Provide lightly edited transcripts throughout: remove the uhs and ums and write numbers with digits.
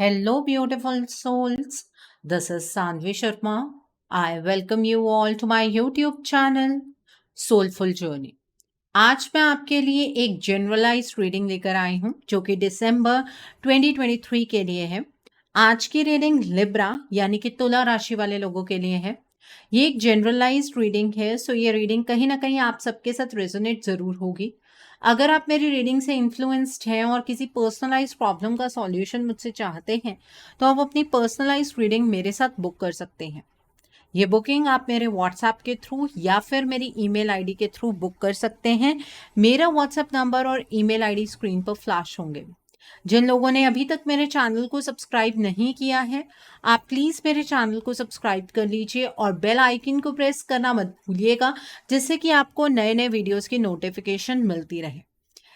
Hello, beautiful souls. This is Sandvi Sharma. I welcome you all to my YouTube channel, Soulful Journey. आज मैं आपके लिए एक generalised reading लेकर आई हूँ जो कि दिसंबर 2023 के लिए है। आज की रीडिंग लिब्रा यानी कि तुला राशि वाले लोगों के लिए है। ये एक जनरलाइज्ड रीडिंग है, सो ये रीडिंग कहीं ना कहीं आप सबके साथ रेजोनेट जरूर होगी। अगर आप मेरी रीडिंग से इन्फ्लुएंस्ड हैं और किसी पर्सनलाइज्ड प्रॉब्लम का सॉल्यूशन मुझसे चाहते हैं तो आप अपनी पर्सनलाइज्ड रीडिंग मेरे साथ बुक कर सकते हैं। ये बुकिंग आप मेरे व्हाट्सएप के थ्रू या फिर मेरी ईमेल आईडी के थ्रू बुक कर सकते हैं। मेरा व्हाट्सएप नंबर और ईमेल आईडी स्क्रीन पर फ्लैश होंगे। जिन लोगों ने अभी तक मेरे चैनल को सब्सक्राइब नहीं किया है, आप प्लीज़ मेरे चैनल को सब्सक्राइब कर लीजिए और बेल आइकन को प्रेस करना मत भूलिएगा, जिससे कि आपको नए नए वीडियोस की नोटिफिकेशन मिलती रहे।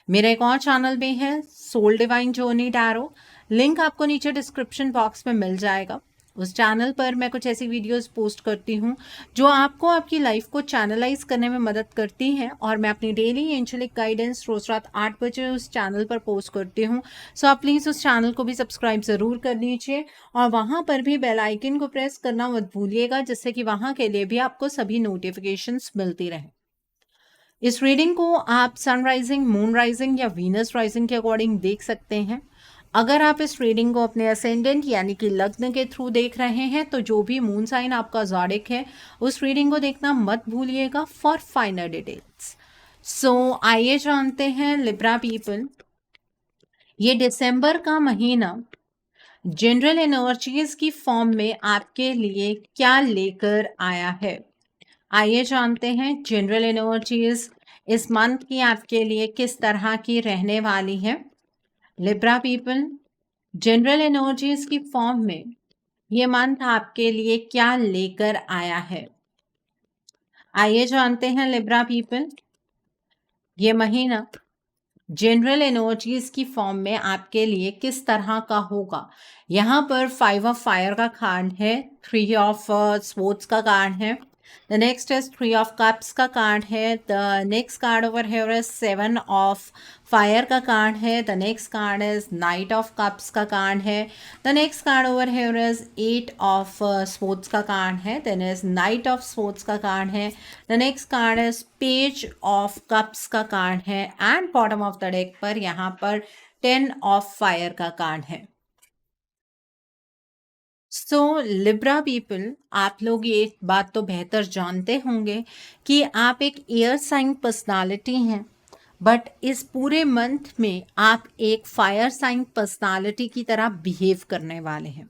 मेरा एक और चैनल भी है, soul divine journey tarot. Link आपको नीचे डिस्क्रिप्शन बॉक्स में मिल जाएगा। उस चैनल पर मैं कुछ ऐसी वीडियोस पोस्ट करती हूँ जो आपको आपकी लाइफ को चैनलाइज करने में मदद करती हैं, और मैं अपनी डेली एंजेलिक गाइडेंस रोज रात 8 बजे उस चैनल पर पोस्ट करती हूँ। सो आप प्लीज़ उस चैनल को भी सब्सक्राइब ज़रूर कर लीजिए और वहाँ पर भी बेल आइकन को प्रेस करना मत भूलिएगा, जिससे कि वहाँ के लिए भी आपको सभी नोटिफिकेशंस मिलती रहे। इस रीडिंग को आप सन राइजिंग, मून राइजिंग या वीनस राइजिंग के अकॉर्डिंग देख सकते हैं। अगर आप इस रीडिंग को अपने असेंडेंट यानी कि लग्न के थ्रू देख रहे हैं तो जो भी मून साइन आपका ज़ोडिक है उस रीडिंग को देखना मत भूलिएगा फॉर फाइनल डिटेल्स। सो आइए जानते हैं लिब्रा पीपल, ये दिसंबर का महीना जनरल एनर्जीज की फॉर्म में आपके लिए क्या लेकर आया है। आइए जानते हैं जनरल एनर्जीज इस मंथ की आपके लिए किस तरह की रहने वाली है। लिब्रा पीपल, जनरल एनर्जीज की फॉर्म में ये मंथ आपके लिए क्या लेकर आया है। आइए जानते हैं लिब्रा पीपल, ये महीना जनरल एनर्जीज की फॉर्म में आपके लिए किस तरह का होगा। यहाँ पर 5 ऑफ फायर का कार्ड है, 3 ऑफ स्पोर्ट्स का कार्ड है, the next is 3 of cups का कार्ड है, the next card over here is 7 of fire का कार्ड है, the next card is knight of cups का कार्ड है, the next card over here is 8 of sports का card है, then is knight of sports का card है, the next card is page of cups का card है, and bottom of the deck पर यहाँ पर 10 ऑफ फायर का कार्ड है। सो लिब्रा पीपल, आप लोग ये बात तो बेहतर जानते होंगे कि आप एक एयर साइन पर्सनालिटी हैं, बट इस पूरे मंथ में आप एक फायर साइन पर्सनालिटी की तरह बिहेव करने वाले हैं।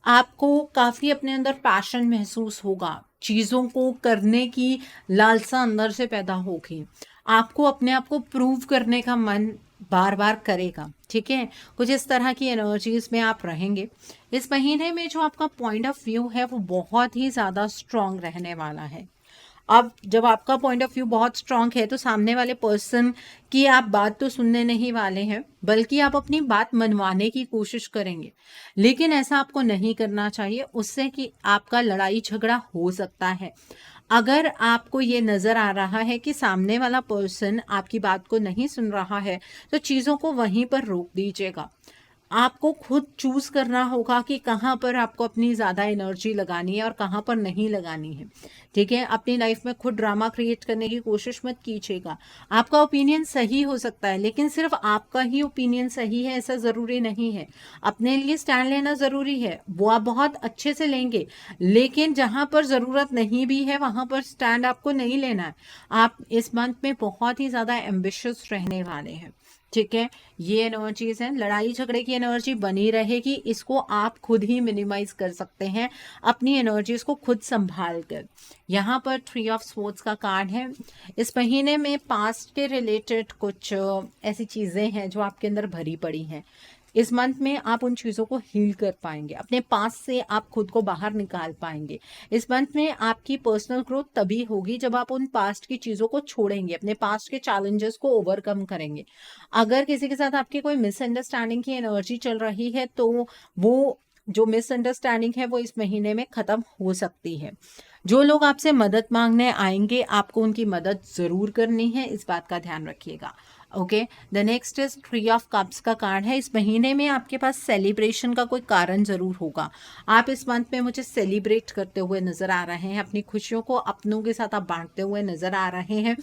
आपको काफ़ी अपने अंदर पैशन महसूस होगा, चीज़ों को करने की लालसा अंदर से पैदा होगी, आपको अपने आप को प्रूव करने का मन बार बार करेगा। ठीक है, कुछ इस तरह की एनर्जीज में आप रहेंगे। इस महीने में जो आपका पॉइंट ऑफ व्यू है वो बहुत ही ज़्यादा स्ट्रांग रहने वाला है। अब जब आपका पॉइंट ऑफ व्यू बहुत स्ट्रांग है तो सामने वाले पर्सन की आप बात तो सुनने नहीं वाले हैं, बल्कि आप अपनी बात मनवाने की कोशिश करेंगे। लेकिन ऐसा आपको नहीं करना चाहिए, उससे कि आपका लड़ाई झगड़ा हो सकता है। अगर आपको ये नज़र आ रहा है कि सामने वाला पर्सन आपकी बात को नहीं सुन रहा है तो चीज़ों को वहीं पर रोक दीजिएगा। आपको खुद चूज करना होगा कि कहाँ पर आपको अपनी ज़्यादा एनर्जी लगानी है और कहाँ पर नहीं लगानी है। ठीक है, अपनी लाइफ में खुद ड्रामा क्रिएट करने की कोशिश मत कीजिएगा। आपका ओपिनियन सही हो सकता है, लेकिन सिर्फ आपका ही ओपिनियन सही है ऐसा ज़रूरी नहीं है। अपने लिए स्टैंड लेना ज़रूरी है, वो आप बहुत अच्छे से लेंगे, लेकिन जहाँ पर ज़रूरत नहीं भी है वहाँ पर स्टैंड आपको नहीं लेना है। आप इस मंथ में बहुत ही ज़्यादा एम्बिशियस रहने वाले हैं। ठीक है, ये एनर्जीज है, लड़ाई झगड़े की एनर्जी बनी रहेगी, इसको आप खुद ही मिनिमाइज कर सकते हैं अपनी एनर्जीज को खुद संभाल कर। यहाँ पर 3 ऑफ स्पोर्ट्स का कार्ड है। इस महीने में पास्ट के रिलेटेड कुछ ऐसी चीज़ें हैं जो आपके अंदर भरी पड़ी हैं। इस मंथ में आप उन चीज़ों को हील कर पाएंगे, अपने पास से आप खुद को बाहर निकाल पाएंगे। इस मंथ में आपकी पर्सनल ग्रोथ तभी होगी जब आप उन पास्ट की चीज़ों को छोड़ेंगे, अपने पास्ट के चैलेंजेस को ओवरकम करेंगे। अगर किसी के साथ आपकी कोई मिसअंडरस्टैंडिंग की एनर्जी चल रही है तो वो जो मिसअंडरस्टैंडिंग है वो इस महीने में ख़त्म हो सकती है। जो लोग आपसे मदद मांगने आएंगे आपको उनकी मदद ज़रूर करनी है, इस बात का ध्यान रखिएगा। Okay, the next is three of cups का कार्ड है। इस महीने में आपके पास सेलिब्रेशन का कोई कारण जरूर होगा। आप इस मंथ में मुझे सेलिब्रेट करते हुए नजर आ रहे हैं, अपनी खुशियों को अपनों के साथ आप बांटते हुए नजर आ रहे हैं।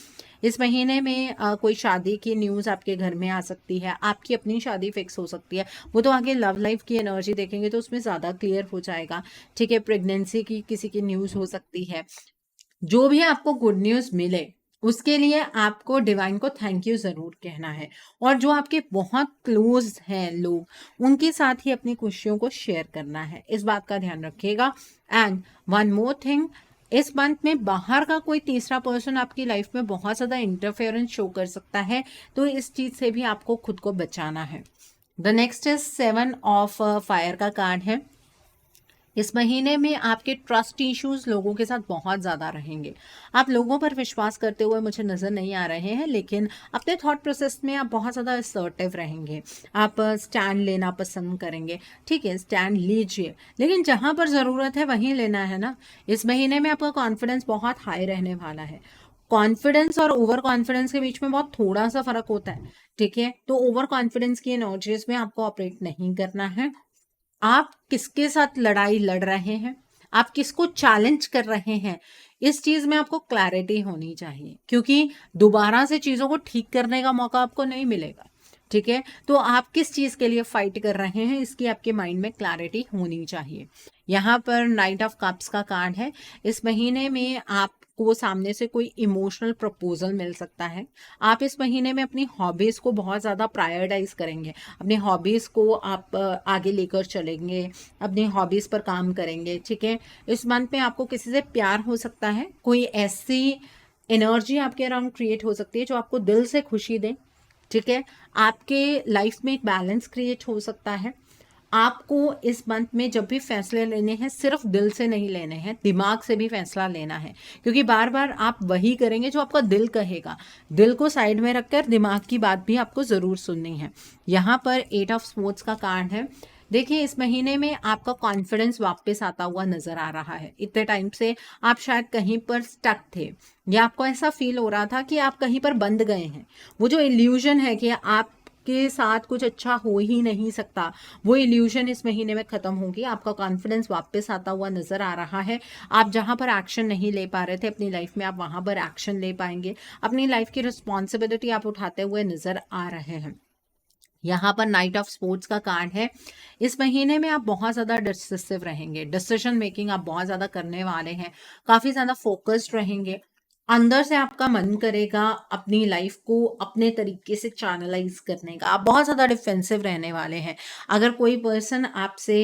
इस महीने में कोई शादी की न्यूज़ आपके घर में आ सकती है, आपकी अपनी शादी फिक्स हो सकती है। वो तो आगे लव लाइफ की एनर्जी देखेंगे तो उसमें ज़्यादा क्लियर हो जाएगा। ठीक है, प्रेगनेंसी की किसी की न्यूज़ हो सकती है। जो भी आपको गुड न्यूज़ मिले उसके लिए आपको डिवाइन को थैंक यू ज़रूर कहना है, और जो आपके बहुत क्लोज हैं लोग, उनके साथ ही अपनी खुशियों को शेयर करना है। इस बात का ध्यान रखिएगा। एंड वन मोर थिंग, इस मंथ में बाहर का कोई तीसरा पर्सन आपकी लाइफ में बहुत ज़्यादा इंटरफेरेंस शो कर सकता है, तो इस चीज़ से भी आपको खुद को बचाना है। The next is seven of fire का कार्ड है। इस महीने में आपके ट्रस्ट इश्यूज लोगों के साथ बहुत ज़्यादा रहेंगे। आप लोगों पर विश्वास करते हुए मुझे नज़र नहीं आ रहे हैं, लेकिन अपने थॉट प्रोसेस में आप बहुत ज़्यादा असर्टिव रहेंगे। आप स्टैंड लेना पसंद करेंगे। ठीक है, स्टैंड लीजिए, लेकिन जहाँ पर ज़रूरत है वहीं लेना है ना। इस महीने में आपका कॉन्फिडेंस बहुत हाई रहने वाला है। कॉन्फिडेंस और ओवर कॉन्फिडेंस के बीच में बहुत थोड़ा सा फर्क होता है। ठीक है, तो ओवर कॉन्फिडेंस की एनर्जीज में आपको ऑपरेट नहीं करना है। आप किसके साथ लड़ाई लड़ रहे हैं, आप किसको चैलेंज कर रहे हैं, इस चीज में आपको क्लैरिटी होनी चाहिए, क्योंकि दोबारा से चीजों को ठीक करने का मौका आपको नहीं मिलेगा। ठीक है, तो आप किस चीज के लिए फाइट कर रहे हैं, इसकी आपके माइंड में क्लैरिटी होनी चाहिए। यहाँ पर नाइट ऑफ कप्स का कार्ड है। इस महीने में आपको सामने से कोई इमोशनल प्रपोजल मिल सकता है। आप इस महीने में अपनी हॉबीज को बहुत ज्यादा प्रायोरिटाइज करेंगे। अपनी हॉबीज को आप आगे लेकर चलेंगे, अपनी हॉबीज पर काम करेंगे। ठीक है, इस मंथ में आपको किसी से प्यार हो सकता है, कोई ऐसी एनर्जी आपके अराउंड क्रिएट हो सकती है जो आपको दिल से खुशी दे। ठीक है, आपके लाइफ में एक बैलेंस क्रिएट हो सकता है। आपको इस मंथ में जब भी फैसले लेने हैं, सिर्फ दिल से नहीं लेने हैं, दिमाग से भी फैसला लेना है, क्योंकि बार बार आप वही करेंगे जो आपका दिल कहेगा। दिल को साइड में रखकर दिमाग की बात भी आपको ज़रूर सुननी है। यहाँ पर एट ऑफ स्पोर्ट्स का कार्ड है। देखिए, इस महीने में आपका कॉन्फिडेंस वापस आता हुआ नजर आ रहा है। इतने टाइम से आप शायद कहीं पर स्टक थे, या आपको ऐसा फील हो रहा था कि आप कहीं पर बंद गए हैं। वो जो इल्यूजन है कि आप के साथ कुछ अच्छा हो ही नहीं सकता, वो इल्यूजन इस महीने में खत्म होगी। आपका कॉन्फिडेंस वापस आता हुआ नजर आ रहा है। आप जहां पर एक्शन नहीं ले पा रहे थे अपनी लाइफ में, आप वहां पर एक्शन ले पाएंगे। अपनी लाइफ की रिस्पॉन्सिबिलिटी आप उठाते हुए नजर आ रहे हैं। यहाँ पर नाइट ऑफ स्पोर्ट्स का कार्ड है। इस महीने में आप बहुत ज़्यादा डिसिसिव रहेंगे, डिसीजन मेकिंग आप बहुत ज़्यादा करने वाले हैं, काफ़ी ज़्यादा फोकस्ड रहेंगे। अंदर से आपका मन करेगा अपनी लाइफ को अपने तरीके से चैनलाइज करने का। आप बहुत ज़्यादा डिफेंसिव रहने वाले हैं। अगर कोई पर्सन आपसे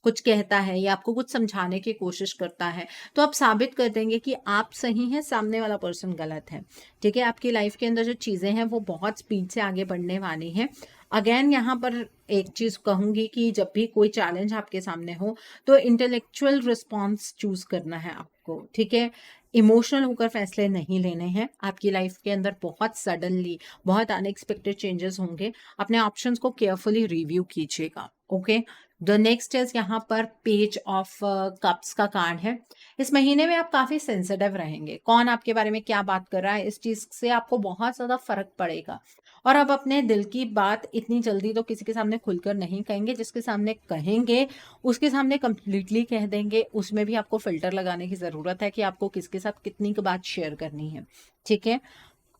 कुछ कहता है या आपको कुछ समझाने की कोशिश करता है, तो आप साबित कर देंगे कि आप सही हैं, सामने वाला पर्सन गलत है। ठीक है, आपकी लाइफ के अंदर जो चीज़ें हैं वो बहुत स्पीड से आगे बढ़ने वाली हैं। अगेन यहाँ पर एक चीज कहूंगी कि जब भी कोई चैलेंज आपके सामने हो, तो इंटेलेक्चुअल रिस्पॉन्स चूज करना है आपको। ठीक है, इमोशनल होकर फैसले नहीं लेने हैं। आपकी लाइफ के अंदर बहुत सडनली बहुत अनएक्सपेक्टेड चेंजेस होंगे। अपने ऑप्शंस को केयरफुली रिव्यू कीजिएगा। ओके, द नेक्स्ट इज यहाँ पर पेज ऑफ कप्स का कार्ड है। इस महीने में आप काफी सेंसिटिव रहेंगे। कौन आपके बारे में क्या बात कर रहा है, इस चीज से आपको बहुत ज्यादा फर्क पड़ेगा। और अब अपने दिल की बात इतनी जल्दी तो किसी के सामने खुलकर नहीं कहेंगे। जिसके सामने कहेंगे उसके सामने कंप्लीटली कह देंगे। उसमें भी आपको फिल्टर लगाने की ज़रूरत है कि आपको किसके साथ कितनी की बात शेयर करनी है। ठीक है,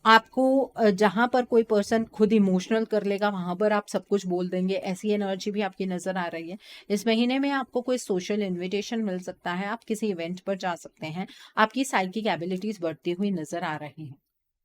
आपको जहां पर कोई पर्सन खुद इमोशनल कर लेगा वहां पर आप सब कुछ बोल देंगे। ऐसी एनर्जी भी आपकी नजर आ रही है। इस महीने में आपको कोई सोशल इनविटेशन मिल सकता है, आप किसी इवेंट पर जा सकते हैं। आपकी साइकिक एबिलिटीज बढ़ती हुई नजर आ रही हैं।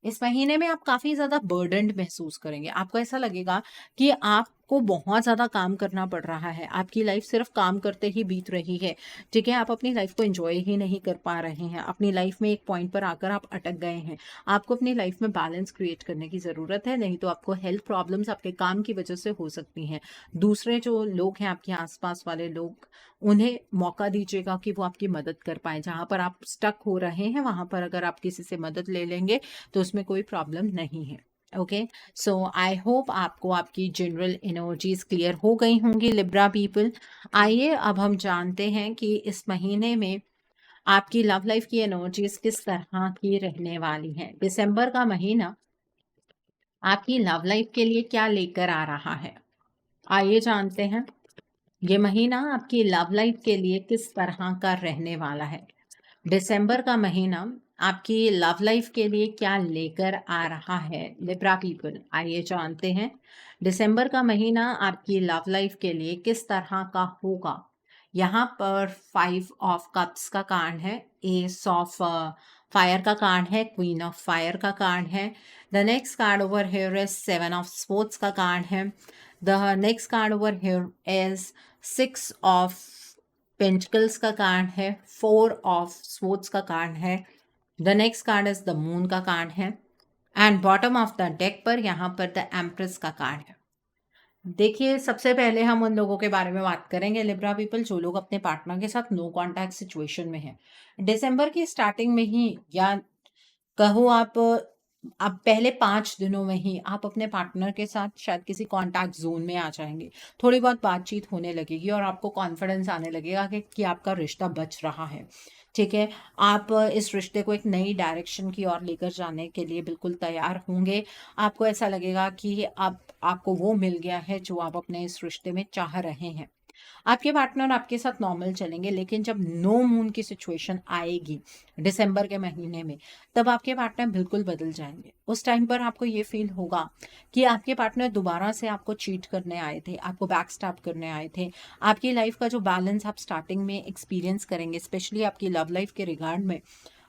इस महीने में आप काफ़ी ज़्यादा बर्डन्ड महसूस करेंगे। आपको ऐसा लगेगा कि आपको बहुत ज़्यादा काम करना पड़ रहा है। आपकी लाइफ सिर्फ काम करते ही बीत रही है। ठीक है, आप अपनी लाइफ को एंजॉय ही नहीं कर पा रहे हैं। अपनी लाइफ में एक पॉइंट पर आकर आप अटक गए हैं। आपको अपनी लाइफ में बैलेंस क्रिएट करने की ज़रूरत है, नहीं तो आपको हेल्थ प्रॉब्लम्स आपके काम की वजह से हो सकती हैं। दूसरे जो लोग हैं, आपके आसपास वाले लोग, उन्हें मौका दीजिएगा कि वो आपकी मदद कर पाए। जहाँ पर आप स्टक हो रहे हैं वहाँ पर अगर आप किसी से मदद ले लेंगे तो उसमें कोई प्रॉब्लम नहीं है। ओके, सो आई होप आपको आपकी जनरल एनर्जीज क्लियर हो गई होंगी लिब्रा पीपल। आइए अब हम जानते हैं कि इस महीने में आपकी लव लाइफ की एनर्जीज किस तरह की रहने वाली हैं। दिसंबर का महीना आपकी लव लाइफ के लिए क्या लेकर आ रहा है? आइए जानते हैं। ये महीना आपकी लव लाइफ के लिए किस तरह का रहने वाला है? दिसंबर का महीना आपकी लव लाइफ के लिए क्या लेकर आ रहा है? लिब्रा पीपल, आइए जानते हैं। दिसंबर का महीना आपकी लव लाइफ के लिए किस तरह का होगा? यहाँ पर 5 ऑफ कप्स का कार्ड है, एस ऑफ फायर का कार्ड है, क्वीन ऑफ फायर का कार्ड है। The next card over here is 7 of sports का कार्ड है। The next card over here is 6 of pentacles का कार्ड है, 4 ऑफ स्पोर्ट्स का कार्ड है। The next card is the moon का card है and bottom of the deck पर यहाँ पर द एम्प्रेस का कार्ड है। देखिए, सबसे पहले हम उन लोगों के बारे में बात करेंगे लिब्रा पीपल, जो लोग अपने पार्टनर के साथ नो कॉन्टैक्ट सिचुएशन में हैं। दिसंबर की स्टार्टिंग में ही या कहो आप पहले 5 दिनों में ही आप अपने पार्टनर के साथ शायद किसी कॉन्टैक्ट ज़ोन में आ जाएँगे। थोड़ी बहुत बातचीत होने लगेगी और आपको कॉन्फिडेंस आने लगेगा कि आपका रिश्ता बच रहा है, ठीक है? आप इस रिश्ते को एक नई डायरेक्शन की ओर लेकर जाने के लिए बिल्कुल तैयार होंगे। आपको ऐसा लगेगा कि अब आपको वो मिल गया है जो आप अपने इस रिश्ते में चाह रहे हैं। आपके पार्टनर आपके साथ नॉर्मल चलेंगे, लेकिन जब नो मून की सिचुएशन आएगी दिसंबर के महीने में, तब आपके पार्टनर बिल्कुल बदल जाएंगे। उस टाइम पर आपको ये फील होगा कि आपके पार्टनर दोबारा से आपको चीट करने आए थे, आपको बैकस्टैब करने आए थे। आपकी लाइफ का जो बैलेंस आप स्टार्टिंग में एक्सपीरियंस करेंगे, स्पेशली आपकी लव लाइफ के रिगार्ड में,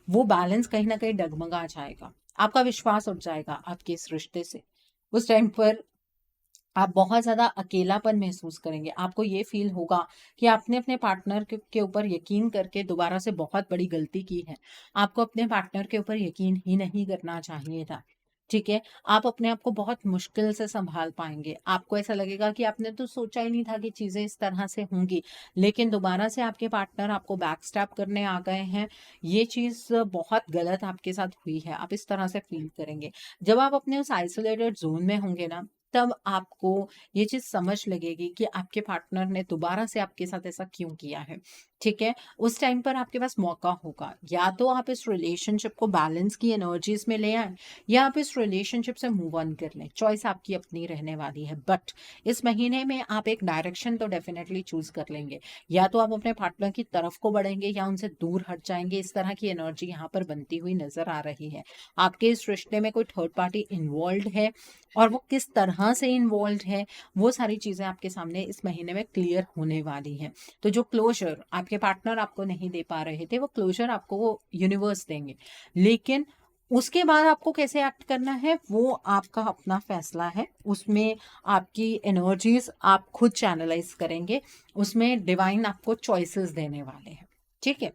वो बैलेंस कहीं ना कहीं डगमगा जाएगा। आपका विश्वास उठ जाएगा आपके इस रिश्ते से। उस टाइम पर आप बहुत ज़्यादा अकेलापन महसूस करेंगे। आपको ये फ़ील होगा कि आपने अपने पार्टनर के ऊपर यकीन करके दोबारा से बहुत बड़ी गलती की है। आपको अपने पार्टनर के ऊपर यकीन ही नहीं करना चाहिए था, ठीक है? आप अपने आप को बहुत मुश्किल से सँभाल पाएँगे। आपको ऐसा लगेगा कि आपने तो सोचा ही नहीं था कि चीज़ें इस तरह से होंगी, लेकिन दोबारा से आपके पार्टनर आपको बैकस्टैब करने आ गए हैं। ये चीज़ बहुत गलत आपके साथ हुई है, आप इस तरह से फ़ील करेंगे। जब आप अपने उस आइसोलेटेड ज़ोन में होंगे ना, तब आपको ये चीज़ समझ लगेगी कि आपके पार्टनर ने दोबारा से आपके साथ ऐसा क्यों किया है, ठीक है? उस टाइम पर आपके पास मौका होगा, या तो आप इस रिलेशनशिप को बैलेंस की एनर्जीज़ में ले आएँ, या आप इस रिलेशनशिप से मूव ऑन कर लें। चॉइस आपकी अपनी रहने वाली है, बट इस महीने में आप एक डायरेक्शन तो डेफ़िनेटली चूज़ कर लेंगे। या तो आप अपने पार्टनर की तरफ को बढ़ेंगे या उनसे दूर हट जाएँगे। इस तरह की एनर्जी यहाँ पर बनती हुई नज़र आ रही है। आपके इस रिश्ते में कोई थर्ड पार्टी इन्वॉल्व्ड है, और वो किस तरह से इन्वॉल्व्ड है, वो सारी चीज़ें आपके सामने इस महीने में क्लियर होने वाली हैं। तो जो क्लोज़र आपके पार्टनर आपको नहीं दे पा रहे थे, वो क्लोज़र आपको वो यूनिवर्स देंगे। लेकिन उसके बाद आपको कैसे एक्ट करना है, वो आपका अपना फैसला है। उसमें आपकी एनर्जीज़ आप खुद चैनलाइज़ करेंगे। उसमें डिवाइन आपको चॉइसेस देने वाले हैं, ठीक है?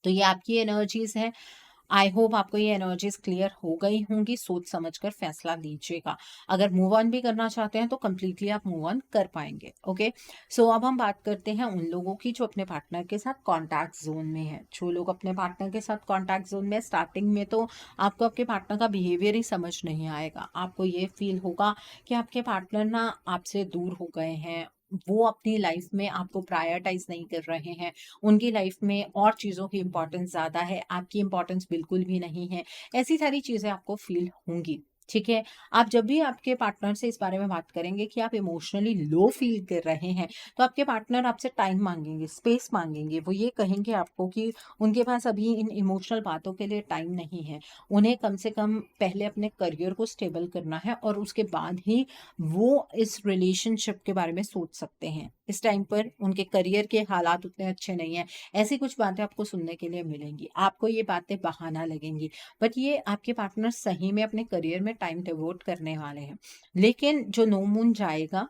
तो ये आपकी एनर्जीज़ हैं। आई होप आपको ये एनर्जीज क्लियर हो गई होंगी। सोच समझकर फैसला लीजिएगा। अगर मूव ऑन भी करना चाहते हैं तो कंप्लीटली आप मूव ऑन कर पाएंगे। ओके, सो अब हम बात करते हैं उन लोगों की जो अपने पार्टनर के साथ कॉन्टैक्ट जोन में है। जो लोग अपने पार्टनर के साथ कॉन्टैक्ट जोन में, स्टार्टिंग में तो आपको आपके पार्टनर का बिहेवियर ही समझ नहीं आएगा। आपको ये फील होगा कि आपके पार्टनर ना आपसे दूर हो गए हैं, वो अपनी लाइफ में आपको प्रायोरिटाइज नहीं कर रहे हैं। उनकी लाइफ में और चीज़ों की इम्पोर्टेंस ज़्यादा है, आपकी इम्पोर्टेंस बिल्कुल भी नहीं है। ऐसी सारी चीज़ें आपको फ़ील होंगी, ठीक है? आप जब भी आपके पार्टनर से इस बारे में बात करेंगे कि आप इमोशनली लो फ़ील कर रहे हैं, तो आपके पार्टनर आपसे टाइम माँगेंगे, स्पेस माँगेंगे। वो ये कहेंगे आपको कि उनके पास अभी इन इमोशनल बातों के लिए टाइम नहीं है। उन्हें कम से कम पहले अपने करियर को स्टेबल करना है, और उसके बाद ही वो इस रिलेशनशिप के बारे में सोच सकते हैं। इस टाइम पर उनके करियर के हालात उतने अच्छे नहीं हैं। ऐसी कुछ बातें आपको सुनने के लिए मिलेंगी। आपको ये बातें बहाना लगेंगी, बट ये आपके पार्टनर सही में अपने करियर में टाइम डिवोट करने वाले हैं। लेकिन जो नो मून जाएगा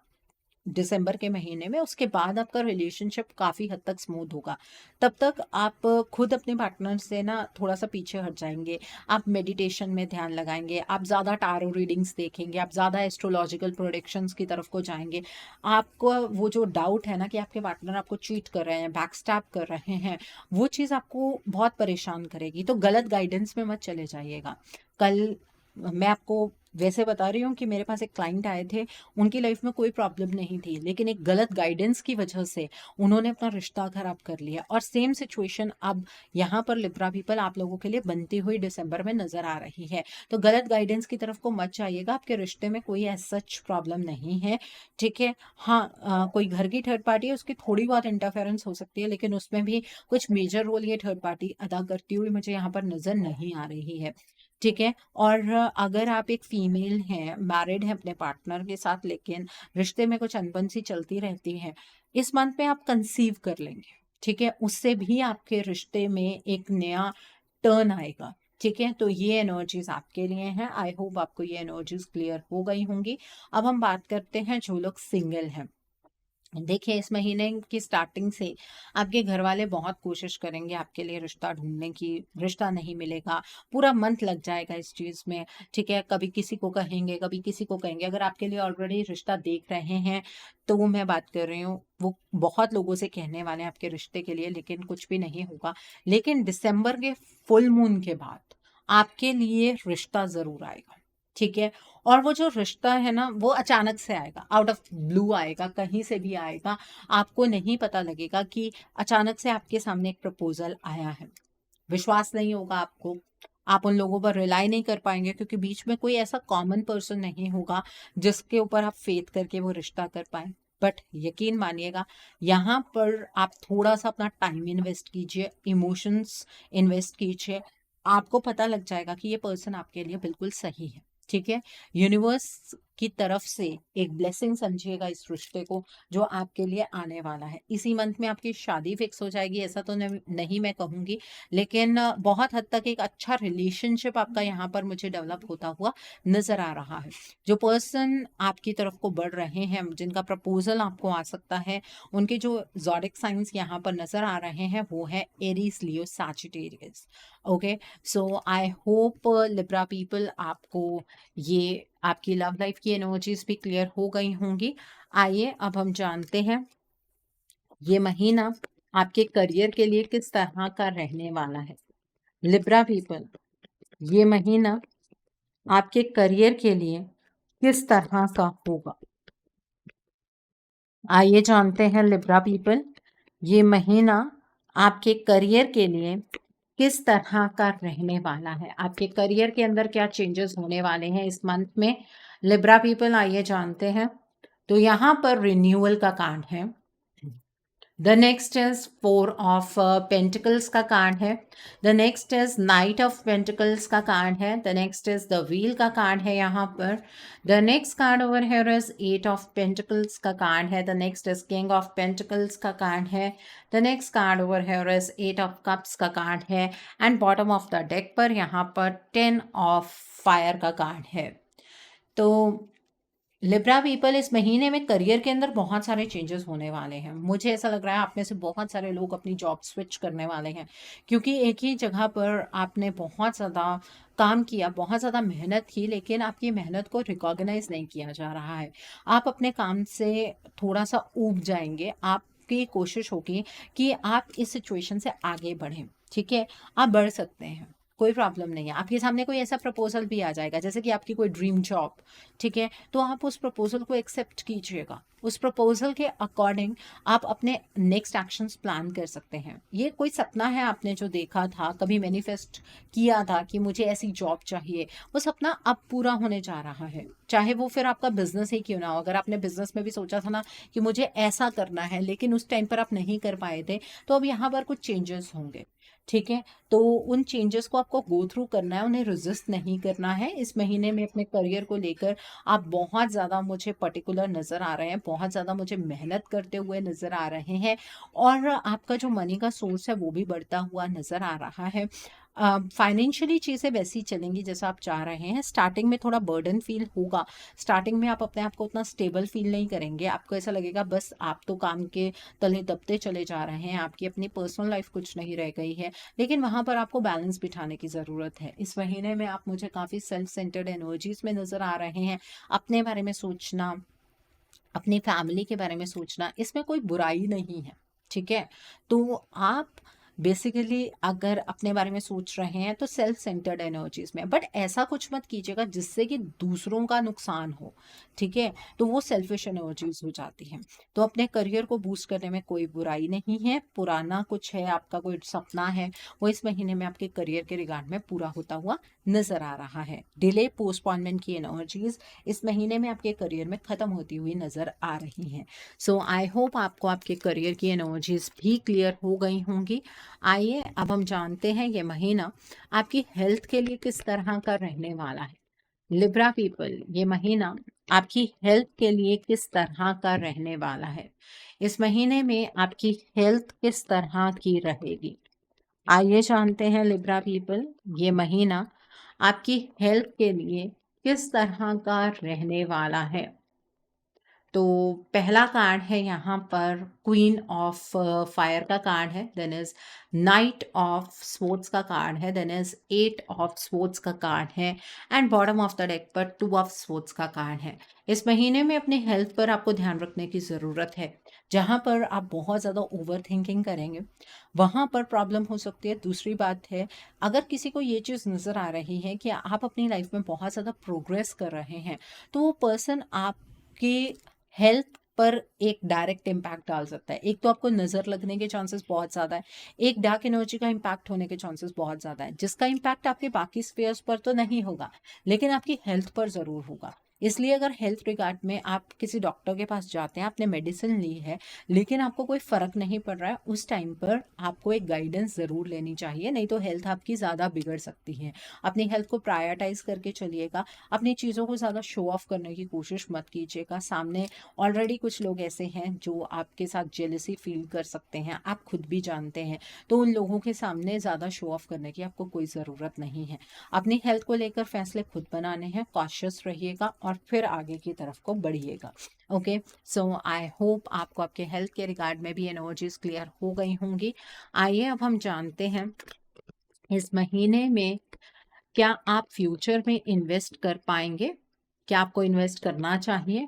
दिसंबर के महीने में, उसके बाद आपका रिलेशनशिप काफ़ी हद तक स्मूथ होगा। तब तक आप खुद अपने पार्टनर से ना थोड़ा-सा पीछे हट जाएँगे। आप मेडिटेशन में ध्यान लगाएँगे, आप ज़्यादा टैरो रीडिंग्स देखेंगे, आप ज़्यादा एस्ट्रोलॉजिकल प्रेडिक्शंस की तरफ को जाएँगे। आपको वो जो डाउट है ना कि आपके पार्टनर आपको चीट कर रहे हैं, बैकस्टैब कर रहे हैं, वो चीज़ आपको बहुत परेशान करेगी। तो गलत गाइडेंस में मत चले जाइएगा। कल मैं आपको वैसे बता रही हूँ कि मेरे पास एक क्लाइंट आए थे, उनकी लाइफ में कोई प्रॉब्लम नहीं थी, लेकिन एक गलत गाइडेंस की वजह से उन्होंने अपना रिश्ता खराब कर लिया। और सेम सिचुएशन अब यहाँ पर लिब्रा पीपल आप लोगों के लिए बनती हुई दिसंबर में नजर आ रही है। तो गलत गाइडेंस की तरफ को मत जाइएगा, आपके रिश्ते में कोई सच प्रॉब्लम नहीं है, ठीक है। हाँ, कोई घर की थर्ड पार्टी है, उसकी थोड़ी बहुत इंटरफेरेंस हो सकती है, लेकिन उसमें भी कुछ मेजर रोल ये थर्ड पार्टी अदा करती हुई मुझे यहाँ पर नजर नहीं आ रही है, ठीक है। और अगर आप एक फीमेल हैं, मैरिड हैं अपने पार्टनर के साथ, लेकिन रिश्ते में कुछ अनबन सी चलती रहती है, इस मंथ में आप कंसीव कर लेंगे, ठीक है। उससे भी आपके रिश्ते में एक नया टर्न आएगा, ठीक है। तो ये एनर्जीज आपके लिए हैं। आई होप आपको ये एनर्जीज क्लियर हो गई होंगी। अब हम बात करते हैं जो लोग सिंगल हैं। देखिए, इस महीने की स्टार्टिंग से आपके घर वाले बहुत कोशिश करेंगे आपके लिए रिश्ता ढूंढने की, रिश्ता नहीं मिलेगा, पूरा मंथ लग जाएगा इस चीज़ में, ठीक है। कभी किसी को कहेंगे, कभी किसी को कहेंगे। अगर आपके लिए ऑलरेडी रिश्ता देख रहे हैं तो वो मैं बात कर रही हूँ, वो बहुत लोगों से कहने वाले हैं आपके रिश्ते के लिए, लेकिन कुछ भी नहीं होगा। लेकिन दिसंबर के फुल मून के बाद आपके लिए रिश्ता ज़रूर आएगा, ठीक है। और वो जो रिश्ता है ना, वो अचानक से आएगा, आउट ऑफ ब्लू आएगा, कहीं से भी आएगा, आपको नहीं पता लगेगा कि अचानक से आपके सामने एक प्रपोजल आया है। विश्वास नहीं होगा आपको, आप उन लोगों पर रिलाई नहीं कर पाएंगे, क्योंकि बीच में कोई ऐसा कॉमन पर्सन नहीं होगा जिसके ऊपर आप फेथ करके वो रिश्ता कर पाए। बट यकीन मानिएगा, यहाँ पर आप थोड़ा सा अपना टाइम इन्वेस्ट कीजिए, इमोशंस इन्वेस्ट कीजिए, आपको पता लग जाएगा कि ये पर्सन आपके लिए बिल्कुल सही है, ठीक है। यूनिवर्स की तरफ से एक ब्लेसिंग समझिएगा इस रिश्ते को, जो आपके लिए आने वाला है। इसी मंथ में आपकी शादी फिक्स हो जाएगी, ऐसा तो नहीं मैं कहूंगी, लेकिन बहुत हद तक एक अच्छा रिलेशनशिप आपका यहाँ पर मुझे डेवलप होता हुआ नजर आ रहा है। जो पर्सन आपकी तरफ को बढ़ रहे हैं, जिनका प्रपोजल आपको आ सकता है, उनके जो ज़ोडिक साइंस यहाँ पर नजर आ रहे हैं वो है Aries, Leo, Sagittarius. Okay, so I hope Libra people आपको ये आपकी लव लाइफ की एनर्जीज भी क्लियर हो गई होंगी। आइए अब हम जानते हैं ये महीना आपके करियर के लिए किस तरह का रहने वाला है। लिब्रा पीपल, ये महीना आपके करियर के लिए किस तरह का होगा। आइए जानते हैं लिब्रा पीपल, ये महीना आपके करियर के लिए किस तरह का रहने वाला है। आपके करियर के अंदर क्या चेंजेस होने वाले हैं इस मंथ में, लिब्रा पीपल आइए जानते हैं। तो यहाँ पर रिन्यूअल का कार्ड है, the next is four of pentacles का कार्ड है, the next is knight of pentacles का कार्ड है, the next is the wheel का कार्ड है यहाँ पर, the next card over here is eight of pentacles का कार्ड है, the next is king of pentacles का कार्ड है, the next card over here is eight of cups का card है, and bottom of the deck पर यहाँ पर 10 of fire का कार्ड है। तो लिब्रा पीपल, इस महीने में करियर के अंदर बहुत सारे चेंजेस होने वाले हैं। मुझे ऐसा लग रहा है आप में से बहुत सारे लोग अपनी जॉब स्विच करने वाले हैं, क्योंकि एक ही जगह पर आपने बहुत ज़्यादा काम किया, बहुत ज़्यादा मेहनत की, लेकिन आपकी मेहनत को रिकॉग्नाइज नहीं किया जा रहा है। आप अपने काम से थोड़ा सा ऊब जाएंगे, आपकी कोशिश होगी कि आप इस सिचुएशन से आगे बढ़ें, ठीक है। आप बढ़ सकते हैं, कोई प्रॉब्लम नहीं है। आपके सामने कोई ऐसा प्रपोजल भी आ जाएगा, जैसे कि आपकी कोई ड्रीम जॉब, ठीक है, तो आप उस प्रपोजल को एक्सेप्ट कीजिएगा। उस प्रपोजल के अकॉर्डिंग आप अपने नेक्स्ट एक्शंस प्लान कर सकते हैं। ये कोई सपना है आपने जो देखा था, कभी मैनिफेस्ट किया था कि मुझे ऐसी जॉब चाहिए, वो सपना अब पूरा होने जा रहा है। चाहे वो फिर आपका बिजनेस ही क्यों ना हो, अगर आपने बिजनेस में भी सोचा था ना कि मुझे ऐसा करना है, लेकिन उस टाइम पर आप नहीं कर पाए थे, तो अब यहाँ पर कुछ चेंजेस होंगे, ठीक है। तो उन चेंजेस को आपको गो थ्रू करना है, उन्हें रेजिस्ट नहीं करना है। इस महीने में अपने करियर को लेकर आप बहुत ज़्यादा मुझे पर्टिकुलर नज़र आ रहे हैं, बहुत ज़्यादा मुझे मेहनत करते हुए नज़र आ रहे हैं, और आपका जो मनी का सोर्स है वो भी बढ़ता हुआ नज़र आ रहा है। फाइनेंशियली चीज़ें वैसी चलेंगी जैसा आप चाह रहे हैं। स्टार्टिंग में थोड़ा बर्डन फील होगा, स्टार्टिंग में आप अपने आप को उतना स्टेबल फील नहीं करेंगे, आपको ऐसा लगेगा बस आप तो काम के तले दबते चले जा रहे हैं, आपकी अपनी पर्सनल लाइफ कुछ नहीं रह गई है। लेकिन वहाँ पर आपको बैलेंस बिठाने की ज़रूरत है। इस महीने में आप मुझे काफ़ी सेल्फ सेंटर्ड एनर्जीज में नज़र आ रहे हैं। अपने बारे में सोचना, अपनी फैमिली के बारे में सोचना, इसमें कोई बुराई नहीं है, ठीक है। तो आप बेसिकली अगर अपने बारे में सोच रहे हैं तो सेल्फ सेंटर्ड एनर्जीज में, बट ऐसा कुछ मत कीजिएगा जिससे कि दूसरों का नुकसान हो, ठीक है, तो वो सेल्फिश एनर्जीज हो जाती हैं। तो अपने करियर को बूस्ट करने में कोई बुराई नहीं है, पुराना कुछ है, आपका कोई सपना है, वो इस महीने में आपके करियर के रिगार्ड में पूरा होता हुआ नजर आ रहा है। डिले पोस्टपोनमेंट की एनर्जीज इस महीने में आपके करियर में खत्म होती हुई नजर आ रही हैं। सो आई होप आपको आपके करियर की एनर्जीज भी क्लियर हो गई होंगी। आइए अब हम जानते हैं ये महीना आपकी हेल्थ के लिए किस तरह का रहने वाला है। लिब्रा पीपल, ये महीना आपकी हेल्थ के लिए किस तरह का रहने वाला है। इस महीने में आपकी हेल्थ किस तरह की रहेगी, आइए जानते हैं लिब्रा पीपल ये महीना आपकी हेल्थ के लिए किस तरह का रहने वाला है। तो पहला कार्ड है यहाँ पर क्वीन ऑफ फायर का कार्ड है, then is knight of sports का कार्ड है, then is eight of sports का कार्ड है, and bottom of the deck पर टू ऑफ स्पोर्ट्स का कार्ड है। इस महीने में अपने हेल्थ पर आपको ध्यान रखने की ज़रूरत है। जहाँ पर आप बहुत ज़्यादा ओवर थिंकिंग करेंगे वहाँ पर प्रॉब्लम हो सकती है। दूसरी बात है, अगर किसी को ये चीज़ नज़र आ रही है कि आप अपनी लाइफ में बहुत ज़्यादा प्रोग्रेस कर रहे हैं, तो वो पर्सन आपके हेल्थ पर एक डायरेक्ट इम्पैक्ट डाल सकता है। एक तो आपको नज़र लगने के चांसेस बहुत ज़्यादा है, एक डार्क एनर्जी का इम्पैक्ट होने के चांसेस बहुत ज़्यादा है, जिसका इम्पैक्ट आपके बाकी स्फीयर्स पर तो नहीं होगा लेकिन आपकी हेल्थ पर ज़रूर होगा। इसलिए अगर हेल्थ रिगार्ड में आप किसी डॉक्टर के पास जाते हैं, आपने मेडिसिन ली है लेकिन आपको कोई फ़र्क नहीं पड़ रहा है, उस टाइम पर आपको एक गाइडेंस ज़रूर लेनी चाहिए, नहीं तो हेल्थ आपकी ज़्यादा बिगड़ सकती है। अपनी हेल्थ को प्रायोरिटाइज करके चलिएगा, अपनी चीज़ों को ज़्यादा शो ऑफ करने की कोशिश मत कीजिएगा। सामने ऑलरेडी कुछ लोग ऐसे हैं जो आपके साथ जेलसी फील कर सकते हैं, आप खुद भी जानते हैं, तो उन लोगों के सामने ज़्यादा शो ऑफ करने की आपको कोई ज़रूरत नहीं है। अपनी हेल्थ को लेकर फैसले खुद बनाने हैं, कॉशियस रहिएगा और फिर आगे की तरफ को बढ़िएगा। ओके, सो आई होप आपको आपके हेल्थ के रिगार्ड में भी एनर्जीज क्लियर हो गई होंगी। आइए अब हम जानते हैं इस महीने में क्या आप फ्यूचर में इन्वेस्ट कर पाएंगे, क्या आपको इन्वेस्ट करना चाहिए,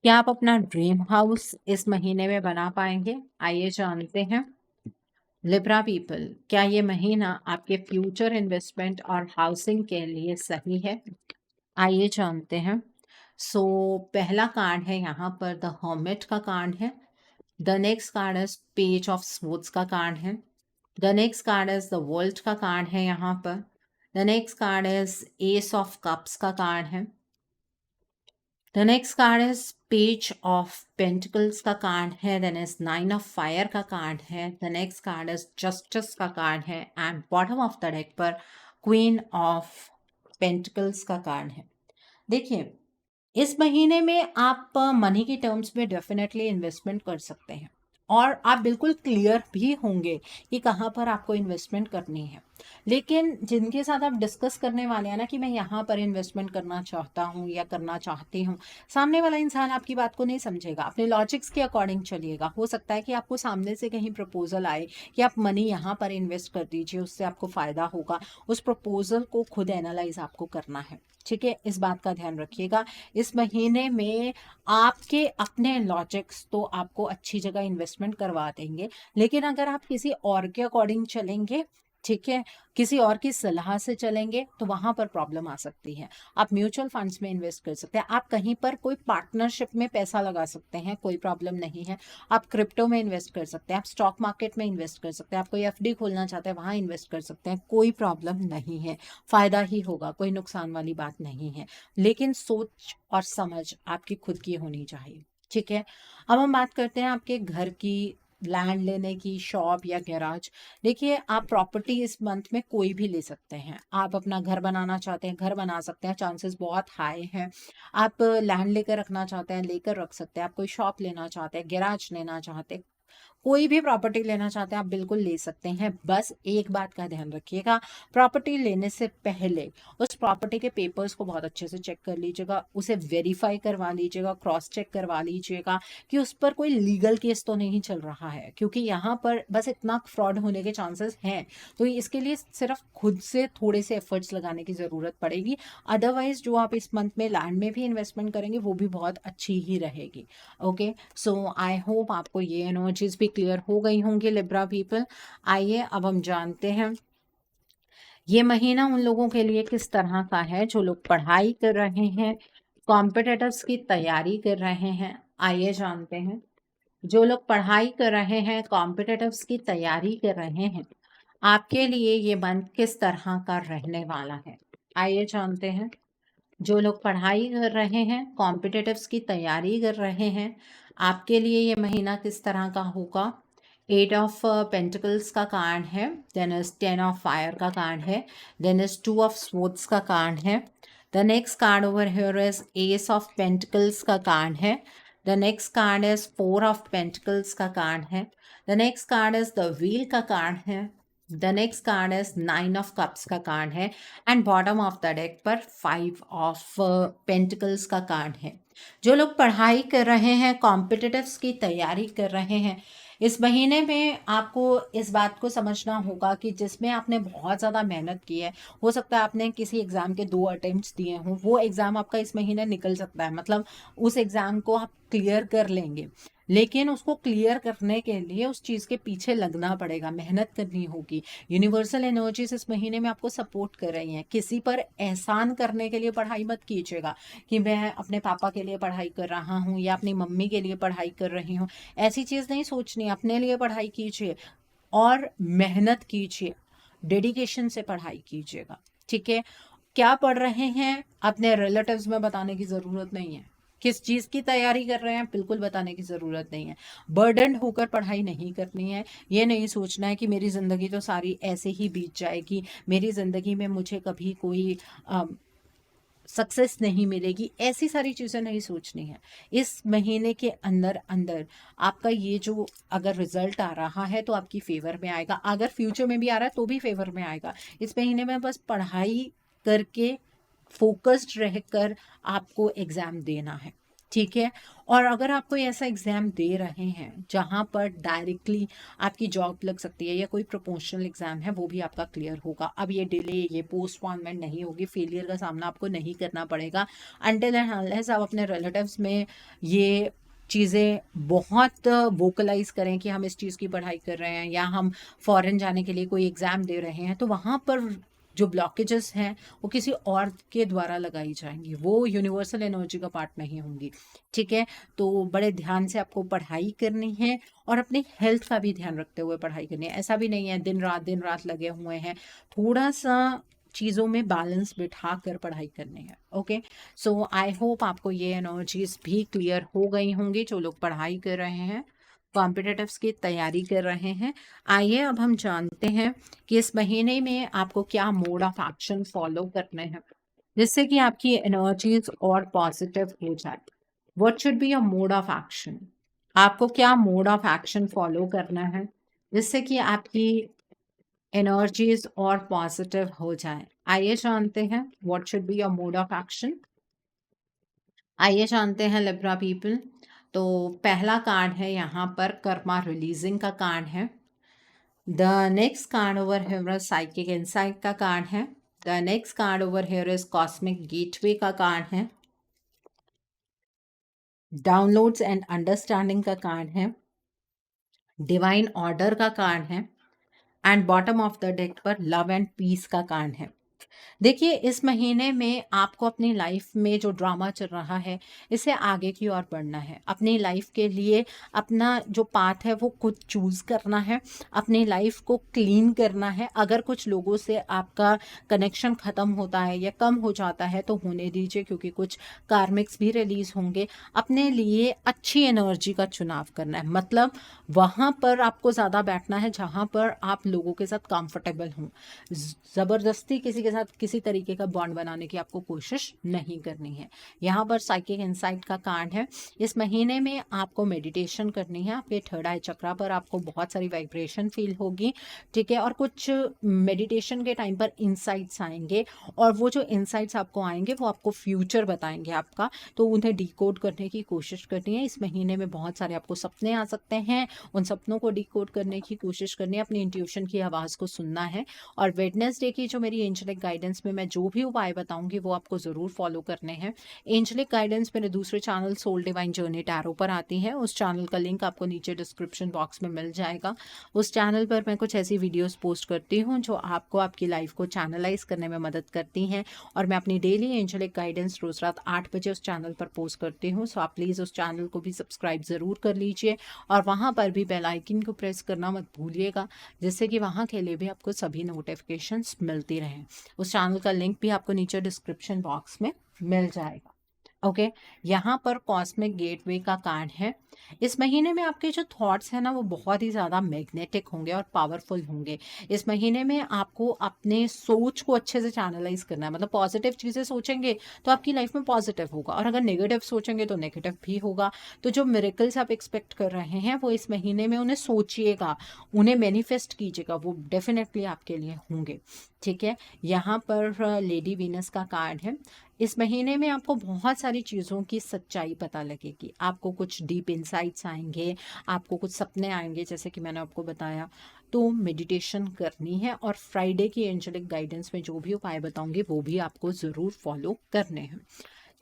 क्या आप अपना ड्रीम हाउस इस महीने में बना पाएंगे। आइए जानते हैं लिब्रा पीपल, क्या ये महीना आपके फ्यूचर इन्वेस्टमेंट और हाउसिंग के लिए सही है। आइए जानते हैं। सो पहला कार्ड है यहाँ पर द हर्मिट का कार्ड है, द नेक्स्ट कार्ड है पेज ऑफ स्पोर्ट्स का कार्ड है, the next card is the world का कार्ड है यहाँ पर, the next card is ace of cups का कार्ड है, the next card is page of pentacles का कार्ड है, then is nine of fire का कार्ड है, the next card is justice का कार्ड है, and bottom of the deck पर queen of pentacles का कार्ड है। देखिए, इस महीने में आप मनी की टर्म्स में डेफिनेटली इन्वेस्टमेंट कर सकते हैं और आप बिल्कुल क्लियर भी होंगे कि कहाँ पर आपको इन्वेस्टमेंट करनी है। लेकिन जिनके साथ आप डिस्कस करने वाले हैं ना कि मैं यहाँ पर इन्वेस्टमेंट करना चाहता हूँ या करना चाहती हूँ, सामने वाला इंसान आपकी बात को नहीं समझेगा, अपने लॉजिक्स के अकॉर्डिंग चलिएगा। हो सकता है कि आपको सामने से कहीं प्रपोजल आए कि आप मनी यहाँ पर इन्वेस्ट कर दीजिए, उससे आपको फ़ायदा होगा। उस प्रपोजल को खुद एनालाइज आपको करना है, ठीक है, इस बात का ध्यान रखिएगा। इस महीने में आपके अपने लॉजिक्स तो आपको अच्छी जगह इन्वेस्टमेंट करवा देंगे, लेकिन अगर आप किसी और के अकॉर्डिंग चलेंगे, ठीक है, किसी और की सलाह से चलेंगे तो वहां पर प्रॉब्लम आ सकती है। आप म्यूचुअल फंड्स में इन्वेस्ट कर सकते हैं, आप कहीं पर कोई पार्टनरशिप में पैसा लगा सकते हैं, कोई प्रॉब्लम नहीं है। आप क्रिप्टो में इन्वेस्ट कर सकते हैं, आप स्टॉक मार्केट में इन्वेस्ट कर सकते हैं, आप कोई एफडी खोलना चाहते हैं वहां इन्वेस्ट कर सकते हैं, कोई प्रॉब्लम नहीं है, फायदा ही होगा, कोई नुकसान वाली बात नहीं है। लेकिन सोच और समझ आपकी खुद की होनी चाहिए, ठीक है। अब हम बात करते हैं आपके घर की, लैंड लेने की, शॉप या गैराज। देखिए, आप प्रॉपर्टी इस मंथ में कोई भी ले सकते हैं। आप अपना घर बनाना चाहते हैं, घर बना सकते हैं, चांसेस बहुत हाई हैं। आप लैंड लेकर रखना चाहते हैं, लेकर रख सकते हैं। आप कोई शॉप लेना चाहते हैं, गैराज लेना चाहते हैं, कोई भी प्रॉपर्टी लेना चाहते हैं, आप बिल्कुल ले सकते हैं। बस एक बात का ध्यान रखिएगा, प्रॉपर्टी लेने से पहले उस प्रॉपर्टी के पेपर्स को बहुत अच्छे से चेक कर लीजिएगा, उसे वेरीफाई करवा लीजिएगा, क्रॉस चेक करवा लीजिएगा कि उस पर कोई लीगल केस तो नहीं चल रहा है, क्योंकि यहाँ पर बस इतना फ्रॉड होने के चांसेस हैं। तो इसके लिए सिर्फ खुद से थोड़े से एफर्ट्स लगाने की ज़रूरत पड़ेगी। अदरवाइज जो आप इस मंथ में लैंड में भी इन्वेस्टमेंट करेंगे वो भी बहुत अच्छी ही रहेगी। ओके, सो आई होप आपको ये एनर्जीज भी क्लियर हो गई होंगी लिब्रा पीपल। आइए अब हम जानते हैं ये महीना उन लोगों के लिए किस तरह का है जो लोग पढ़ाई कर रहे हैं, कॉम्पिटिटिव्स की तैयारी कर रहे हैं। आइए जानते हैं जो लोग पढ़ाई कर रहे हैं, कॉम्पिटिटिव्स की तैयारी कर रहे हैं, आपके लिए ये मंथ किस तरह का रहने वाला है। आइए जानते हैं जो लोग पढ़ाई कर रहे हैं, कॉम्पिटिटिव्स की तैयारी कर रहे हैं, आपके लिए ये महीना किस तरह का होगा। 8 ऑफ पेंटिकल्स का कार्ड है, देन इज 10 ऑफ फायर का कार्ड है, देन इज 2 ऑफ स्वॉर्ड्स का कार्ड है। The next card over here is ace of pentacles का कार्ड है। The next card is 4 of pentacles का कार्ड है। The next card is the wheel का card है। The next card is 9 of cups का card है and bottom of the deck पर 5 of pentacles का कार्ड है। जो लोग पढ़ाई कर रहे हैं, कॉम्पिटिटिव्स की तैयारी कर रहे हैं, इस महीने में आपको इस बात को समझना होगा कि जिसमें आपने बहुत ज़्यादा मेहनत की है, हो सकता है आपने किसी एग्ज़ाम के 2 अटेम्प्ट्स दिए हों, वो एग्ज़ाम आपका इस महीने निकल सकता है, मतलब उस एग्ज़ाम को आप क्लियर कर लेंगे। लेकिन उसको क्लियर करने के लिए उस चीज़ के पीछे लगना पड़ेगा, मेहनत करनी होगी। यूनिवर्सल एनर्जीज इस महीने में आपको सपोर्ट कर रही हैं। किसी पर एहसान करने के लिए पढ़ाई मत कीजिएगा कि मैं अपने पापा के लिए पढ़ाई कर रहा हूँ या अपनी मम्मी के लिए पढ़ाई कर रही हूँ। ऐसी चीज़ नहीं सोचनी, अपने लिए पढ़ाई कीजिए और मेहनत कीजिए, डेडिकेशन से पढ़ाई कीजिएगा, ठीक है। क्या पढ़ रहे हैं अपने रिलेटिव्स में बताने की ज़रूरत नहीं है। किस चीज़ की तैयारी कर रहे हैं बिल्कुल बताने की ज़रूरत नहीं है। बर्डन होकर पढ़ाई नहीं करनी है। ये नहीं सोचना है कि मेरी ज़िंदगी तो सारी ऐसे ही बीत जाएगी, मेरी ज़िंदगी में मुझे कभी कोई सक्सेस नहीं मिलेगी, ऐसी सारी चीज़ें नहीं सोचनी है। इस महीने के अंदर अंदर आपका ये जो अगर रिजल्ट आ रहा है तो आपकी फेवर में आएगा, अगर फ्यूचर में भी आ रहा है तो भी फेवर में आएगा। इस महीने में बस पढ़ाई करके फोकस्ड रहकर आपको एग्ज़ाम देना है, ठीक है। और अगर आप कोई ऐसा एग्ज़ाम दे रहे हैं जहाँ पर डायरेक्टली आपकी जॉब लग सकती है या कोई प्रमोशनल एग्ज़ाम है, वो भी आपका क्लियर होगा। अब ये डिले, ये पोस्टपोनमेंट नहीं होगी, फेलियर का सामना आपको नहीं करना पड़ेगा अनटिल एंड अनलेस आप अपने रिलेटिव्स में ये चीज़ें बहुत वोकलाइज करें कि हम इस चीज़ की पढ़ाई कर रहे हैं या हम फॉरेन जाने के लिए कोई एग्ज़ाम दे रहे हैं, तो वहाँ पर जो ब्लॉकेजेस हैं वो किसी और के द्वारा लगाई जाएंगी, वो यूनिवर्सल एनर्जी का पार्ट नहीं होंगी, ठीक है। तो बड़े ध्यान से आपको पढ़ाई करनी है और अपनी हेल्थ का भी ध्यान रखते हुए पढ़ाई करनी है। ऐसा भी नहीं है दिन रात लगे हुए हैं, थोड़ा सा चीज़ों में बैलेंस बिठा कर पढ़ाई करनी है। ओके, सो आई होप आपको ये एनर्जीज भी क्लियर हो गई होंगी जो लोग पढ़ाई कर रहे हैं, कॉम्पिटिटिव्स की तैयारी कर रहे हैं। आइए अब हम जानते हैं कि इस महीने में आपको क्या मोड ऑफ एक्शन फॉलो करने हैं जिससे कि आपकी एनर्जीज और पॉजिटिव हो जाए। What should be your mode of action, आपको क्या मोड ऑफ एक्शन फॉलो करना है जिससे कि आपकी एनर्जीज और पॉजिटिव हो जाए। आइए जानते हैं what should be your mode of action. आइए जानते हैं लिब्रा पीपल। तो पहला कार्ड है यहाँ पर कर्मा रिलीजिंग का कार्ड है। The next card over here is psychic insight का कार्ड है। The next card over here is cosmic gateway का कार्ड है। डाउनलोड्स एंड अंडरस्टैंडिंग का कार्ड है। डिवाइन ऑर्डर का कार्ड है and bottom of the deck पर लव एंड पीस का कार्ड है। देखिए इस महीने में आपको अपनी लाइफ में जो ड्रामा चल रहा है इसे आगे की ओर बढ़ना है। अपनी लाइफ के लिए अपना जो पाथ है वो खुद चूज़ करना है, अपनी लाइफ को क्लीन करना है। अगर कुछ लोगों से आपका कनेक्शन ख़त्म होता है या कम हो जाता है तो होने दीजिए, क्योंकि कुछ कार्मिक्स भी रिलीज़ होंगे। अपने लिए अच्छी एनर्जी का चुनाव करना है, मतलब वहाँ पर आपको ज़्यादा बैठना है जहाँ पर आप लोगों के साथ कंफर्टेबल हों। ज़बरदस्ती किसी के साथ किसी तरीके का बॉन्ड बनाने की आपको कोशिश नहीं करनी है। यहाँ पर साइकिक इंसाइट का कार्ड है। इस महीने में आपको मेडिटेशन करनी है। आपके थर्ड आई चक्रा पर आपको बहुत सारी वाइब्रेशन फील होगी, ठीक है। और कुछ मेडिटेशन के टाइम पर इंसाइट्स आएंगे और वो जो इंसाइट्स आपको आएंगे वो आपको फ्यूचर बताएंगे आपका, तो उन्हें डिकोड करने की कोशिश करनी है। इस महीने में बहुत सारे आपको सपने आ सकते हैं, उन सपनों को डिकोड करने की कोशिश करनी है, अपनी इंट्यूशन की आवाज़ को सुनना है। और वेडनेसडे की जो मेरी एंजेलिक एंजलिक गाइडेंस में मैं जो भी उपाय बताऊंगी वो आपको ज़रूर फॉलो करने हैं। एंजलिक गाइडेंस मेरे दूसरे channel soul divine journey tarot पर आती है, उस चैनल का लिंक आपको नीचे डिस्क्रिप्शन बॉक्स में मिल जाएगा। उस चैनल पर मैं कुछ ऐसी वीडियोस पोस्ट करती हूँ जो आपको आपकी लाइफ को चैनलाइज करने में मदद करती हैं, और मैं अपनी डेली एंजलिक गाइडेंस रोज़ रात 8 बजे उस चैनल पर पोस्ट करती हूँ। सो आप प्लीज़ उस चैनल को भी सब्सक्राइब ज़रूर कर लीजिए, और वहाँ पर भी बेल आइकन को प्रेस करना मत भूलिएगा, जिससे कि वहाँ के लिए भी आपको सभी नोटिफिकेशंस मिलती रहें। उस चैनल का लिंक भी आपको नीचे डिस्क्रिप्शन बॉक्स में मिल जाएगा। ओके, यहाँ पर कॉस्मिक गेटवे का कार्ड है। इस महीने में आपके जो थॉट्स हैं ना वो बहुत ही ज़्यादा मैग्नेटिक होंगे और पावरफुल होंगे। इस महीने में आपको अपने सोच को अच्छे से चैनलाइज करना है, मतलब पॉजिटिव चीज़ें सोचेंगे तो आपकी लाइफ में पॉजिटिव होगा, और अगर नेगेटिव सोचेंगे तो नेगेटिव भी होगा। तो जो मिरेकल्स आप एक्सपेक्ट कर रहे हैं वो इस महीने में उन्हें सोचिएगा, उन्हें मैनिफेस्ट कीजिएगा, वो डेफिनेटली आपके लिए होंगे। ठीक है, यहाँ पर लेडी वीनस का कार्ड है। इस महीने में आपको बहुत सारी चीज़ों की सच्चाई पता लगेगी, आपको कुछ डीप इंसाइट्स आएंगे, आपको कुछ सपने आएंगे, जैसे कि मैंने आपको बताया। तो मेडिटेशन करनी है, और फ्राइडे की एंजलिक गाइडेंस में जो भी उपाय बताऊंगी वो भी आपको ज़रूर फॉलो करने हैं।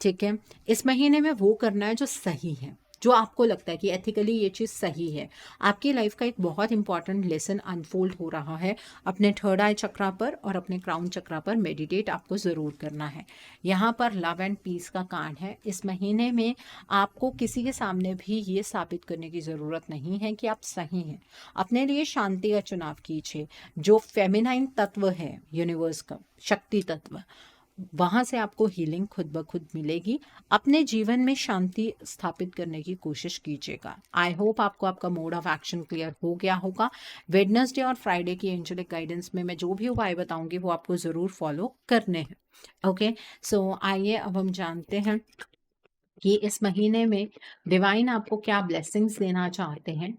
ठीक है, इस महीने में वो करना है जो सही है, जो आपको लगता है कि एथिकली ये चीज़ सही है। आपकी लाइफ का एक बहुत इंपॉर्टेंट लेसन अनफोल्ड हो रहा है। अपने थर्ड आई चक्रा पर और अपने क्राउन चक्रा पर मेडिटेट आपको ज़रूर करना है। यहाँ पर लव एंड पीस का कार्ड है। इस महीने में आपको किसी के सामने भी ये साबित करने की ज़रूरत नहीं है कि आप सही हैं। अपने लिए शांति का चुनाव कीजिए। जो फेमिनाइन तत्व है यूनिवर्स का, शक्ति तत्व, वहाँ से आपको हीलिंग खुद ब खुद मिलेगी। अपने जीवन में शांति स्थापित करने की कोशिश कीजिएगा। आई होप आपको आपका मोड ऑफ एक्शन क्लियर हो गया होगा। वेडनेसडे और फ्राइडे की एंजलिक गाइडेंस में मैं जो भी उपाय बताऊंगी वो आपको ज़रूर फॉलो करने हैं। ओके, सो आइए अब हम जानते हैं कि इस महीने में डिवाइन आपको क्या ब्लेसिंग्स देना चाहते हैं,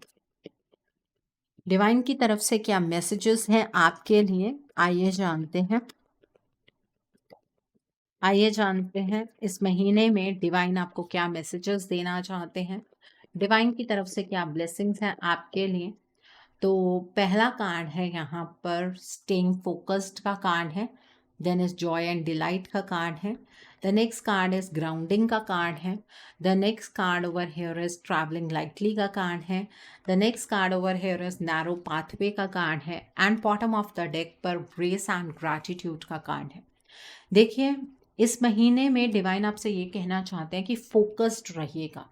डिवाइन की तरफ से क्या मैसेजेस हैं आपके लिए। आइए जानते हैं इस महीने में डिवाइन आपको क्या मैसेजेस देना चाहते हैं, डिवाइन की तरफ से क्या ब्लेसिंग्स हैं आपके लिए। तो पहला कार्ड है यहाँ पर स्टेइंग फोकस्ड का कार्ड है। Then is joy and delight का कार्ड है। The next card is grounding का कार्ड है। The next card over here is travelling lightly का कार्ड है। The next card over here is narrow pathway का card है। And bottom of the deck पर grace and gratitude का card है। देखिए, इस महीने में डिवाइन आपसे ये कहना चाहते हैं कि फोकस्ड रहिएगा।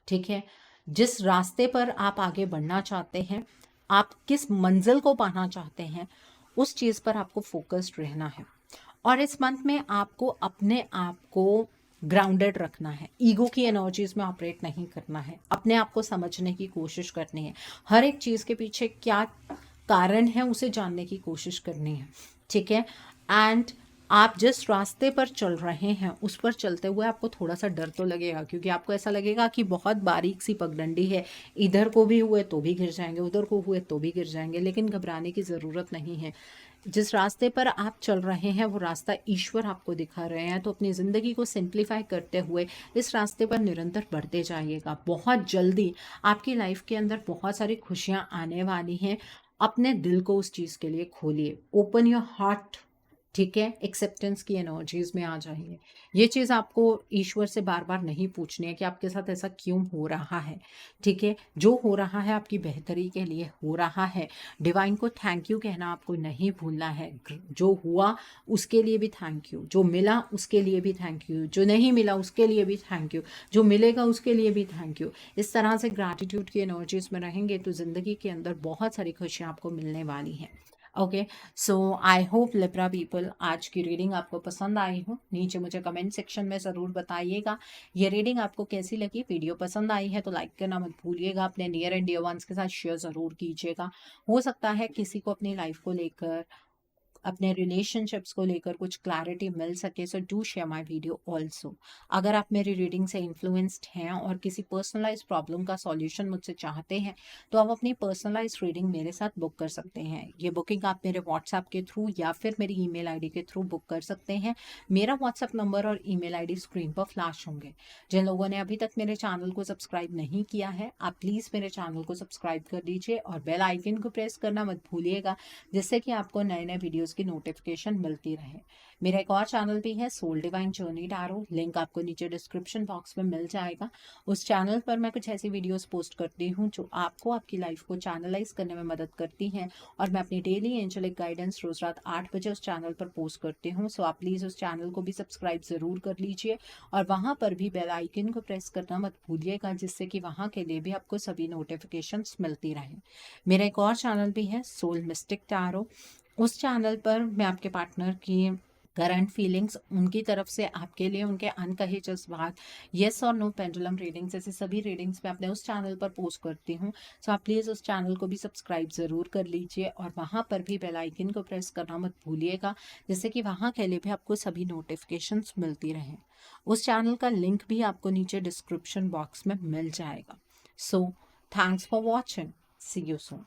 ठीक है, जिस रास्ते पर आप आगे बढ़ना चाहते हैं, आप किस मंजिल को पाना चाहते हैं, उस चीज़ पर आपको फोकस्ड रहना है। और इस मंथ में आपको अपने आप को ग्राउंडेड रखना है, ईगो की एनर्जीज में ऑपरेट नहीं करना है, अपने आप को समझने की कोशिश करनी है, हर एक चीज़ के पीछे क्या कारण है उसे जानने की कोशिश करनी है। ठीक है, एंड आप जिस रास्ते पर चल रहे हैं उस पर चलते हुए आपको थोड़ा सा डर तो लगेगा, क्योंकि आपको ऐसा लगेगा कि बहुत बारीक सी पगडंडी है, इधर को भी हुए तो भी गिर जाएंगे, उधर को हुए तो भी गिर जाएंगे, लेकिन घबराने की ज़रूरत नहीं है। जिस रास्ते पर आप चल रहे हैं वो रास्ता ईश्वर आपको दिखा रहे हैं, तो अपनी ज़िंदगी को सिंप्लीफाई करते हुए इस रास्ते पर निरंतर बढ़ते जाइएगा। बहुत जल्दी आपकी लाइफ के अंदर बहुत सारी खुशियाँ आने वाली हैं। अपने दिल को उस चीज़ के लिए खोलिए, ओपन योर हार्ट। ठीक है, एक्सेप्टेंस की एनर्जीज में आ जाइए। ये चीज़ आपको ईश्वर से बार बार नहीं पूछनी है कि आपके साथ ऐसा क्यों हो रहा है। ठीक है, जो हो रहा है आपकी बेहतरी के लिए हो रहा है। डिवाइन को थैंक यू कहना आपको नहीं भूलना है। जो हुआ उसके लिए भी थैंक यू, जो मिला उसके लिए भी थैंक यू, जो नहीं मिला उसके लिए भी थैंक यू, जो मिलेगा उसके लिए भी थैंक यू। इस तरह से ग्रैटिट्यूड की एनर्जीज में रहेंगे तो ज़िंदगी के अंदर बहुत सारी खुशियाँ आपको मिलने वाली हैं। Okay, so I hope Libra people आज की रीडिंग आपको पसंद आई हो। नीचे मुझे कमेंट सेक्शन में ज़रूर बताइएगा ये रीडिंग आपको कैसी लगी। वीडियो पसंद आई है तो लाइक करना मत भूलिएगा, अपने नियर एंड डियर वंस के साथ शेयर ज़रूर कीजिएगा। हो सकता है किसी को अपनी लाइफ को लेकर, अपने रिलेशनशिप्स को लेकर कुछ क्लैरिटी मिल सके। So do share my video also. अगर आप मेरी रीडिंग से इन्फ्लुएंस्ड हैं और किसी पर्सनलाइज प्रॉब्लम का सॉल्यूशन मुझसे चाहते हैं तो आप अपनी पर्सनलाइज रीडिंग मेरे साथ बुक कर सकते हैं। ये बुकिंग आप मेरे व्हाट्सएप के थ्रू या फिर मेरी ईमेल आईडी के थ्रू बुक कर सकते हैं। मेरा व्हाट्सएप नंबर और ईमेल आईडी स्क्रीन पर फ्लैश होंगे। जिन लोगों ने अभी तक मेरे चैनल को सब्सक्राइब नहीं किया है, आप प्लीज़ मेरे चैनल को सब्सक्राइब कर दीजिए और बेल आइकन को प्रेस करना मत भूलिएगा, जिससे कि आपको नए नए वीडियोज़ की नोटिफिकेशन मिलती रहे। मेरा एक और चैनल भी है, soul divine journey tarot, link आपको नीचे डिस्क्रिप्शन बॉक्स में मिल जाएगा। उस चैनल पर मैं कुछ ऐसी वीडियोस पोस्ट करती हूँ जो आपको आपकी लाइफ को चैनलाइज करने में मदद करती हैं, और मैं अपनी डेली एंजेलिक गाइडेंस रोज रात 8 बजे उस चैनल पर पोस्ट करती हूँ। सो आप प्लीज़ उस चैनल को भी सब्सक्राइब ज़रूर कर लीजिए, और वहाँ पर भी बेल आइकन को प्रेस करना मत भूलिएगा, जिससे कि वहाँ के लिए भी आपको सभी नोटिफिकेशंस मिलती रहें। मेरा एक और चैनल भी है, सोल मिस्टिक टैरो। उस चैनल पर मैं आपके पार्टनर की करंट फीलिंग्स, उनकी तरफ से आपके लिए उनके अनकहे जज्बात, येस और नो पेंडुलम रीडिंग्स, ऐसी सभी रीडिंग्स मैं अपने उस चैनल पर पोस्ट करती हूँ। सो आप प्लीज़ उस चैनल को भी सब्सक्राइब ज़रूर कर लीजिए, और वहाँ पर भी बेल आइकन को प्रेस करना मत भूलिएगा, जिससे कि वहाँ के लिए भी आपको सभी नोटिफिकेशंस मिलती रहें। उस चैनल का लिंक भी आपको नीचे डिस्क्रिप्शन बॉक्स में मिल जाएगा। So thanks for watching, see you soon.